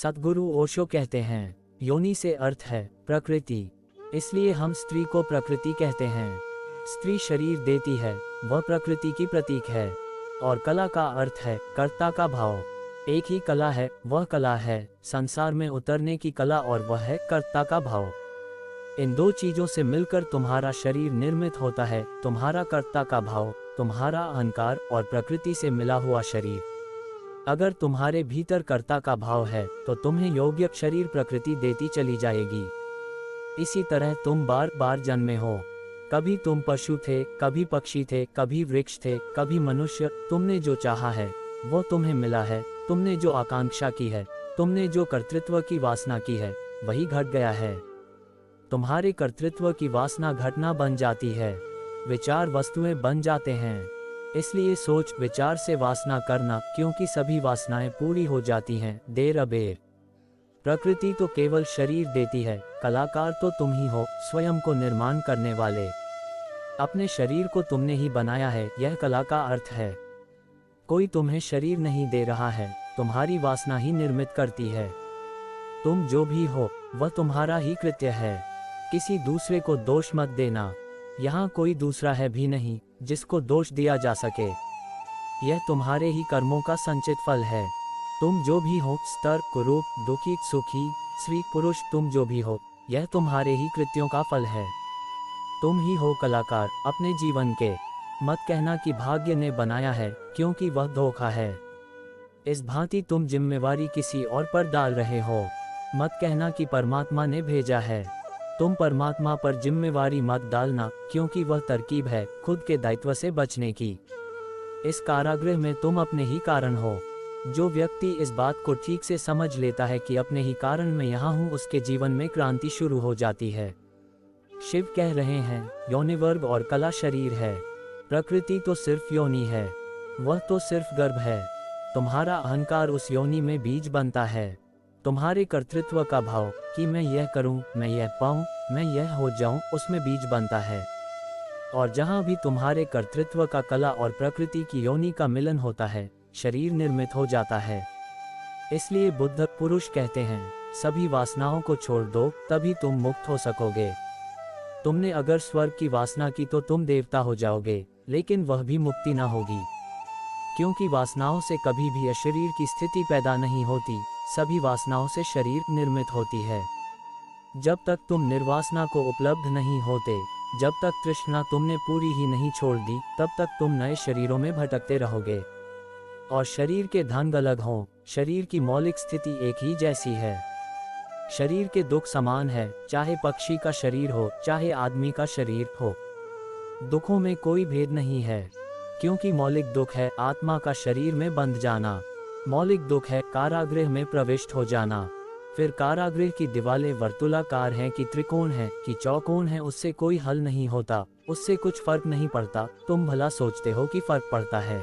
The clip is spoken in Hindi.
सद्गुरु ओशो कहते हैं, योनि से अर्थ है प्रकृति, इसलिए हम स्त्री को प्रकृति कहते हैं। स्त्री शरीर देती है, वह प्रकृति की प्रतीक है। और कला का अर्थ है कर्ता का भाव। एक ही कला है, वह कला है संसार में उतरने की कला, और वह है कर्ता का भाव। इन दो चीजों से मिलकर तुम्हारा शरीर निर्मित होता है, तुम्हारा कर्ता का भाव, तुम्हारा अहंकार और प्रकृति से मिला हुआ शरीर। अगर तुम्हारे भीतर कर्ता का भाव है तो तुम्हें योग्य शरीर प्रकृति देती चली जाएगी। इसी तरह तुम बार बार जन्मे हो। कभी तुम पशु थे, कभी पक्षी थे, कभी वृक्ष थे, कभी मनुष्य। तुमने जो चाहा है वो तुम्हें मिला है, तुमने जो आकांक्षा की है, तुमने जो कर्तृत्व की वासना की है, वही घट गया है। तुम्हारे कर्तृत्व की वासना घटना बन जाती है, विचार वस्तुएं बन जाते हैं। इसलिए सोच विचार से वासना करना, क्योंकि सभी वासनाएं पूरी हो जाती हैं देर अबेर। प्रकृति तो केवल शरीर देती है, कलाकार तो तुम ही हो, स्वयं को निर्माण करने वाले। अपने शरीर को तुमने ही बनाया है, यह कला का अर्थ है। कोई तुम्हें शरीर नहीं दे रहा है, तुम्हारी वासना ही निर्मित करती है। तुम जो भी हो वह तुम्हारा ही कृत्य है। किसी दूसरे को दोष मत देना, यहाँ कोई दूसरा है भी नहीं जिसको दोष दिया जा सके। यह तुम्हारे ही कर्मों का संचित फल है। तुम जो भी हो, स्तर, कुरूप, दुखी, सुखी, स्त्री, पुरुष, तुम जो भी हो, यह तुम्हारे ही कृत्यों का फल है। तुम ही हो कलाकार अपने जीवन के। मत कहना कि भाग्य ने बनाया है, क्योंकि वह धोखा है। इस भांति तुम जिम्मेवारी किसी और पर डाल रहे हो। मत कहना कि परमात्मा ने भेजा है। तुम परमात्मा पर जिम्मेवारी मत डालना, क्योंकि वह तरकीब है खुद के दायित्व से बचने की। इस कारागृह में तुम अपने ही कारण हो। जो व्यक्ति इस बात को ठीक से समझ लेता है कि अपने ही कारण मैं यहाँ हूँ, उसके जीवन में क्रांति शुरू हो जाती है। शिव कह रहे हैं, योनिवर्ग और कला शरीर है। प्रकृति तो सिर्फ योनि है, वह तो सिर्फ गर्भ है। तुम्हारा अहंकार उस योनि में बीज बनता है। तुम्हारे कर्तृत्व का भाव कि मैं यह करूं, मैं यह पाऊं, मैं यह हो जाऊं, उसमें बीज बनता है। और जहां भी तुम्हारे कर्तृत्व का कला और प्रकृति की योनि का मिलन होता है, शरीर निर्मित हो जाता है। इसलिए बुद्ध पुरुष कहते हैं, सभी वासनाओं को छोड़ दो, तभी तुम मुक्त हो सकोगे। तुमने अगर स्वर्ग की वासना की तो तुम देवता हो जाओगे, लेकिन वह भी मुक्ति ना होगी, क्योंकि वासनाओं से कभी भी अशरीर की स्थिति पैदा नहीं होती। सभी वासनाओं से शरीर निर्मित होती है। जब तक तुम निर्वासना को उपलब्ध नहीं होते, जब तक तृष्णा तुमने पूरी ही नहीं छोड़ दी, तब तक तुम नए शरीरों में भटकते रहोगे। और शरीर के ढंग अलग हों, शरीर की मौलिक स्थिति एक ही जैसी है। शरीर के दुख समान है, चाहे पक्षी का शरीर हो, चाहे आदमी का शरीर हो। दुखों में कोई भेद नहीं है, क्योंकि मौलिक दुख है आत्मा का शरीर में बंध जाना। मौलिक दुख है कारागृह में प्रविष्ट हो जाना। फिर कारागृह की दीवारें वर्तुलाकार हैं कि त्रिकोण हैं कि चौकोन हैं, उससे कोई हल नहीं होता, उससे कुछ फर्क नहीं पड़ता। तुम भला सोचते हो कि फर्क पड़ता है।